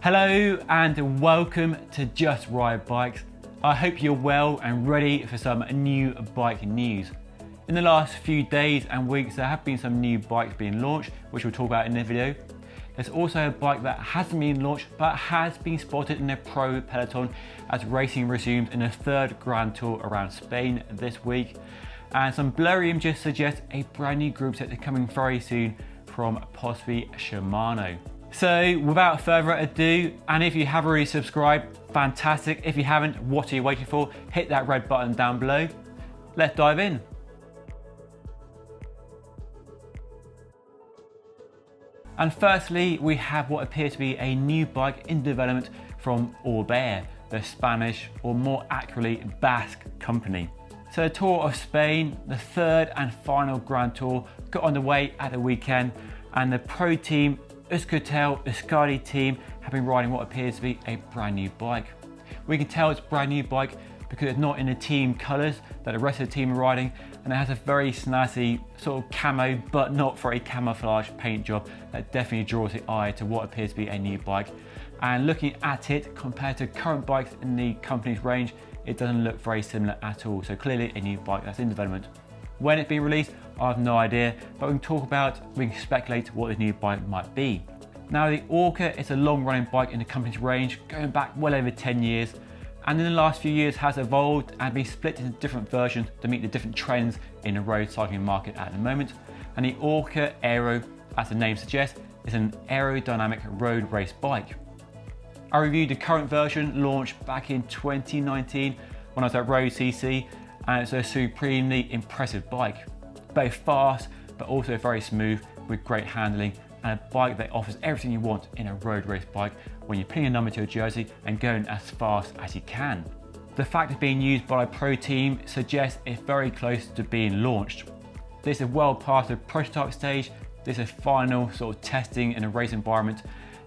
Hello and welcome to Just Ride Bikes. I hope you're well and ready for some new bike news. In the last few days and weeks there have been some new bikes being launched, which we'll talk about in the video. There's also a bike that hasn't been launched but has been spotted in the pro peloton as racing resumes in a third Grand Tour around Spain this week. And some blurry images suggest a brand new group set is coming very soon from possibly Shimano. So without further ado, and if you have already subscribed, fantastic. If you haven't, what are you waiting for? Hit that red button down below. Let's dive in. And firstly, we have what appears to be a new bike in development from Orbea, the Spanish, or more accurately, Basque company. So the Tour of Spain, the third and final Grand Tour, got underway at the weekend, and the pro team Euskaltel team have been riding what appears to be a brand new bike. We can tell it's a brand new bike because it's not in the team colours that the rest of the team are riding, and it has a very snazzy sort of camo but not very camouflage paint job that definitely draws the eye to what appears to be a new bike. And looking at it compared to current bikes in the company's range, it doesn't look very similar at all, so clearly a new bike that's in development. When it's being released, I have no idea, but we can speculate what the new bike might be. Now the Orca is a long running bike in the company's range, going back well over 10 years, and in the last few years has evolved and been split into different versions to meet the different trends in the road cycling market at the moment. And the Orca Aero, as the name suggests, is an aerodynamic road race bike. I reviewed the current version launched back in 2019 when I was at Road CC, and it's a supremely impressive bike. Both fast but also very smooth with great handling, and a bike that offers everything you want in a road race bike when you're pinning a number to a jersey and going as fast as you can. The fact it's being used by a pro team suggests it's very close to being launched. This is well past the prototype stage. This is final sort of testing in a race environment,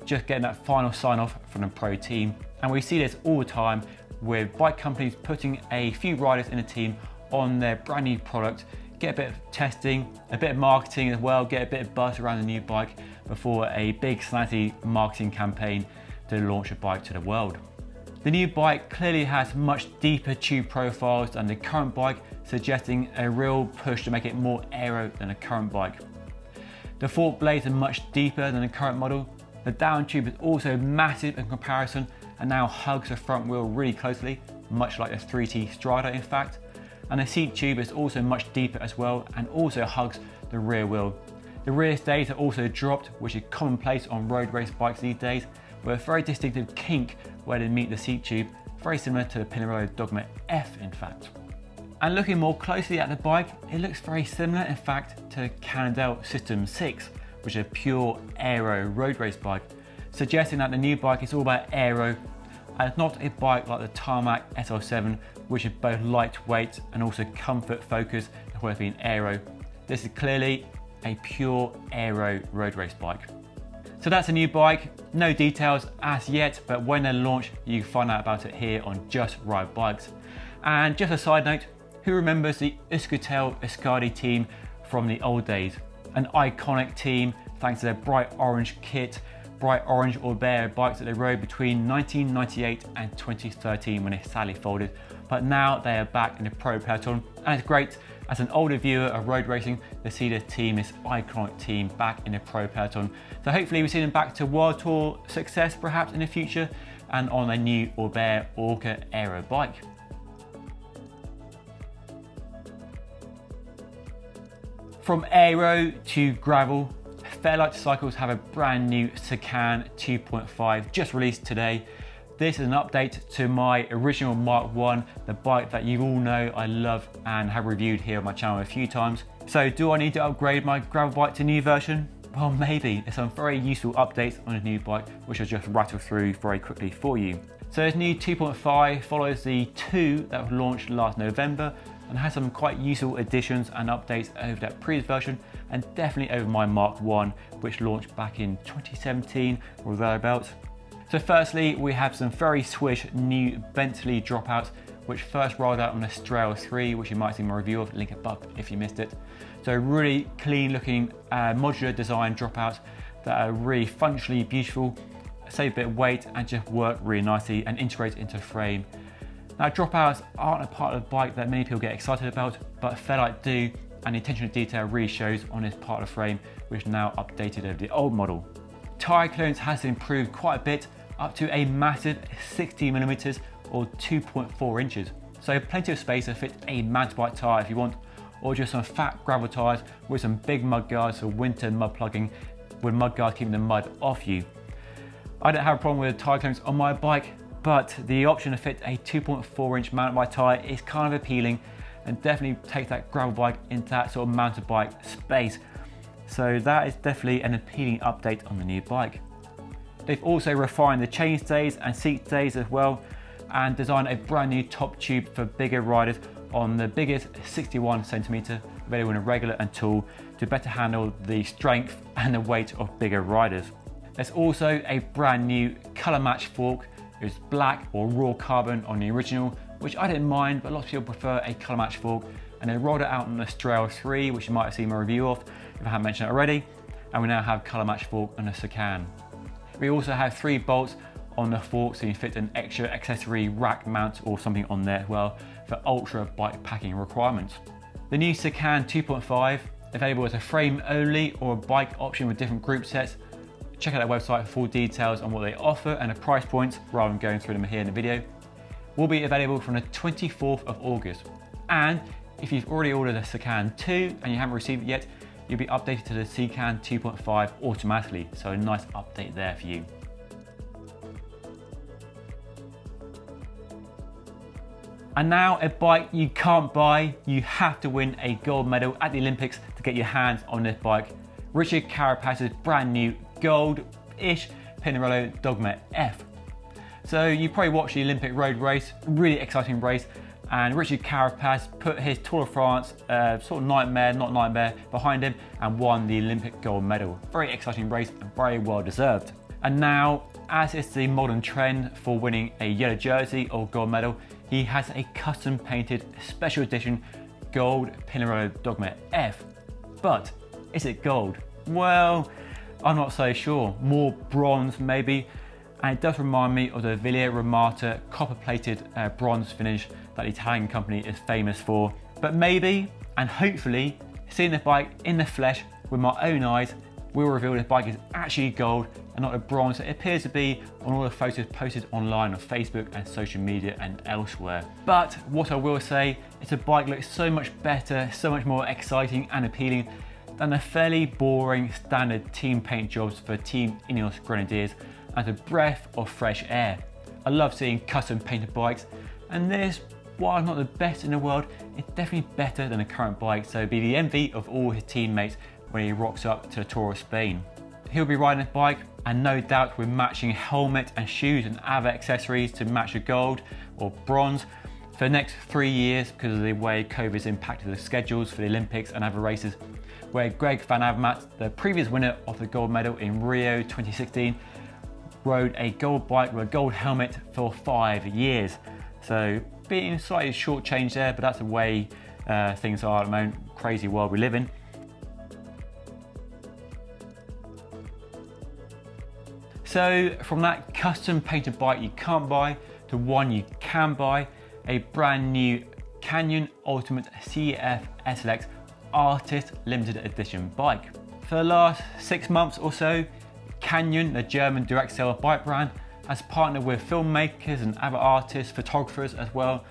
just getting that final sign off from the pro team. And we see this all the time with bike companies putting a few riders in a team on their brand new product, get a bit of testing, a bit of marketing as well, get a bit of buzz around the new bike before a big snazzy marketing campaign to launch a bike to the world. The new bike clearly has much deeper tube profiles than the current bike, suggesting a real push to make it more aero than a current bike. The fork blades are much deeper than the current model. The down tube is also massive in comparison and now hugs the front wheel really closely, much like the 3T Strada in fact. And the seat tube is also much deeper as well and also hugs the rear wheel. The rear stays are also dropped, which is commonplace on road race bikes these days, with a very distinctive kink where they meet the seat tube, very similar to the Pinarello Dogma F in fact. And looking more closely at the bike, it looks very similar in fact to Cannondale System 6, which is a pure aero road race bike, suggesting that the new bike is all about aero and it's not a bike like the Tarmac SL7, which is both lightweight and also comfort focused as well as being aero. This is clearly a pure aero road race bike. So that's a new bike, no details as yet, but when they're launched, you can find out about it here on Just Ride Bikes. And just a side note, who remembers the Euskaltel team from the old days? An iconic team thanks to their bright orange kit, bright orange Orbea bikes that they rode between 1998 and 2013 when they sadly folded, but now they are back in the pro peloton, and it's great as an older viewer of road racing to see this team, this iconic team, back in the pro peloton. So hopefully we see them back to World Tour success perhaps in the future and on a new Orbea Orca Aero bike. From aero to gravel, Fairlight Cycles have a brand new Secan 2.5 just released today. This is an update to my original Mark 1, the bike that you all know I love and have reviewed here on my channel a few times. So do I need to upgrade my gravel bike to new version? Well, maybe. There's some very useful updates on a new bike, which I'll just rattle through very quickly for you. So this new 2.5 follows the 2 that was launched last November and has some quite useful additions and updates over that previous version and definitely over my Mark 1, which launched back in 2017 or thereabouts. So firstly, we have some very swish new Bentley dropouts, which first rolled out on the Strail 3, which you might see my review of, link above if you missed it. So really clean looking modular design dropouts that are really functionally beautiful, save a bit of weight and just work really nicely and integrate into the frame. Now dropouts aren't a part of the bike that many people get excited about, but Fairlight do, and the attention to detail really shows on this part of the frame, which is now updated over the old model. Tyre clearance has improved quite a bit, up to a massive 60mm or 2.4 inches. So plenty of space to fit a mountain bike tyre if you want, or just some fat gravel tyres with some big mud guards for winter mud plugging, with mud guards keeping the mud off you. I don't have a problem with tyre clearance on my bike, but the option to fit a 2.4 inch mountain bike tyre is kind of appealing and definitely takes that gravel bike into that sort of mountain bike space. So that is definitely an appealing update on the new bike. They've also refined the chainstays and seat stays as well, and designed a brand new top tube for bigger riders on the biggest 61cm, available in a regular and tall, to better handle the strength and the weight of bigger riders. There's also a brand new colour match fork. It's black or raw carbon on the original, which I didn't mind, but lots of people prefer a colour match fork, and they rolled it out on the Trail 3, which you might have seen my review of if I haven't mentioned it already, and we now have colour match fork on the Secan. We also have 3 bolts on the fork, so you can fit an extra accessory rack mount or something on there as well for ultra bike packing requirements. The new Secan 2.5, available as a frame only or a bike option with different group sets. Check out their website for full details on what they offer and the price points, rather than going through them here in the video. Will be available from the 24th of August. And if you've already ordered a Secan 2 and you haven't received it yet, you'll be updated to the Secan 2.5 automatically, so a nice update there for you. And now a bike you can't buy, you have to win a gold medal at the Olympics to get your hands on this bike. Richard Carapaz's brand new gold-ish Pinarello Dogma F. So you probably watched the Olympic road race, really exciting race, and Richard Carapaz put his Tour de France sort of nightmare, not nightmare, behind him and won the Olympic gold medal. Very exciting race and very well deserved. And now, as is the modern trend for winning a yellow jersey or gold medal, he has a custom painted special edition gold Pinarello Dogma F. But is it gold? Well, I'm not so sure. More bronze maybe. And it does remind me of the Villa Ramata copper plated bronze finish that the Italian company is famous for. But maybe, and hopefully, seeing the bike in the flesh with my own eyes will reveal this bike is actually gold and not a bronze that it appears to be on all the photos posted online on Facebook and social media and elsewhere. But what I will say is the bike looks so much better, so much more exciting and appealing than the fairly boring standard team paint jobs for Team Ineos Grenadiers, and a breath of fresh air. I love seeing custom painted bikes, and this, while not the best in the world, it's definitely better than the current bike, so be the envy of all his teammates when he rocks up to the Tour of Spain. He'll be riding this bike, and no doubt with matching helmet and shoes and other accessories to match the gold or bronze for the next 3 years, because of the way COVID's impacted the schedules for the Olympics and other races, where Greg van Avermaet, the previous winner of the gold medal in Rio 2016, rode a gold bike with a gold helmet for 5 years. So being slightly shortchanged there, but that's the way things are at the moment, crazy world we live in. So from that custom painted bike you can't buy to one you can buy, a brand new Canyon Ultimate CF SLX Artist Limited Edition bike. For the last 6 months or so, Canyon, the German direct sale bike brand, has partnered with filmmakers and other artists, photographers as well,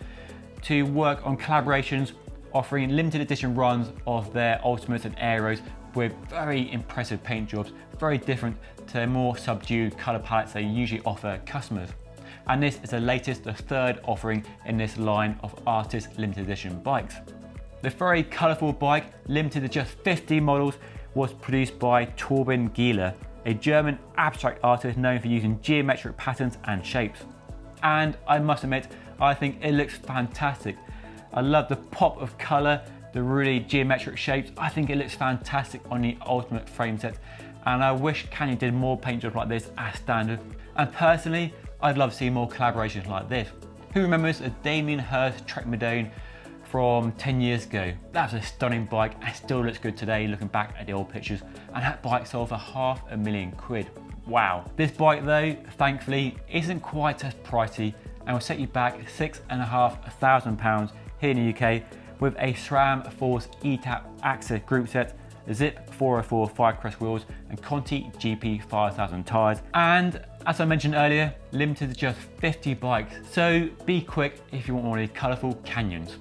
to work on collaborations offering limited edition runs of their Ultimates and Aeros with very impressive paint jobs, very different to more subdued colour palettes they usually offer customers. And this is the latest, the third offering in this line of artist limited edition bikes. The very colourful bike, limited to just 50 models, was produced by Torben Gieler, a German abstract artist known for using geometric patterns and shapes. And I must admit, I think it looks fantastic. I love the pop of colour, the really geometric shapes. I think it looks fantastic on the Ultimate frame set, and I wish Canyon did more paint jobs like this as standard. And personally, I'd love to see more collaborations like this. Who remembers a Damien Hirst Trek Madone from 10 years ago? That was a stunning bike and still looks good today looking back at the old pictures, and that bike sold for £500,000. Wow. This bike though, thankfully, isn't quite as pricey and will set you back £6,500 here in the UK with a SRAM Force ETAP Axis group set, Zip 404 Firecrest wheels and Conti GP 5000 tyres. And as I mentioned earlier, limited to just 50 bikes, so be quick if you want one of these colourful canyons.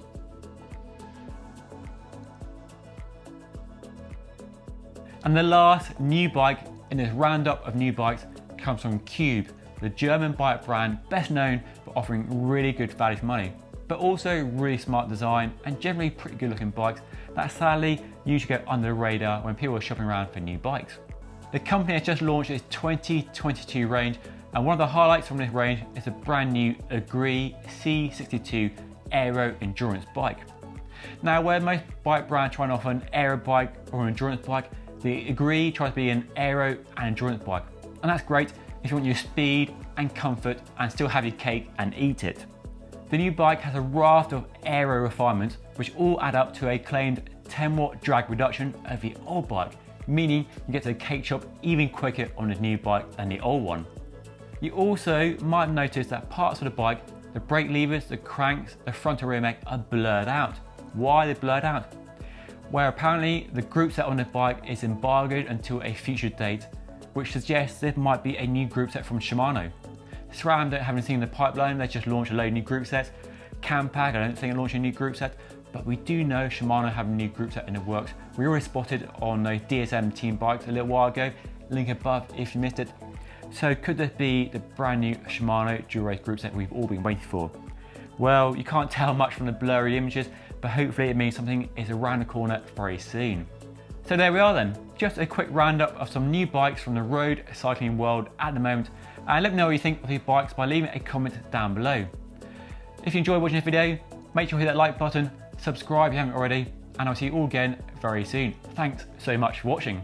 And the last new bike in this roundup of new bikes comes from Cube, the German bike brand best known for offering really good value for money, but also really smart design and generally pretty good looking bikes that sadly usually go under the radar when people are shopping around for new bikes. The company has just launched its 2022 range, and one of the highlights from this range is a brand new Agree C62 Aero endurance bike. Now, where most bike brands try and offer an aero bike or an endurance bike, the Agree tries to be an aero and endurance bike, and that's great if you want your speed and comfort and still have your cake and eat it. The new bike has a raft of aero refinements which all add up to a claimed 10-watt drag reduction over the old bike, meaning you get to the cake shop even quicker on this new bike than the old one. You also might notice that parts of the bike, the brake levers, the cranks, the front and rear mag are blurred out. Why are they blurred out? Where apparently the group set on the bike is embargoed until a future date, which suggests this might be a new group set from Shimano. SRAM haven't seen the pipeline, they just launched a load of new group sets. Campac, I don't think they're launching a new group set, but we do know Shimano have a new group set in the works. We already spotted on those DSM team bikes a little while ago, link above if you missed it. So could this be the brand new Shimano Dura-Ace group set we've all been waiting for? Well, you can't tell much from the blurry images, but hopefully it means something is around the corner very soon. So there we are then, just a quick roundup of some new bikes from the road cycling world at the moment, and let me know what you think of these bikes by leaving a comment down below. If you enjoyed watching this video, make sure you hit that like button, subscribe if you haven't already, and I'll see you all again very soon. Thanks so much for watching.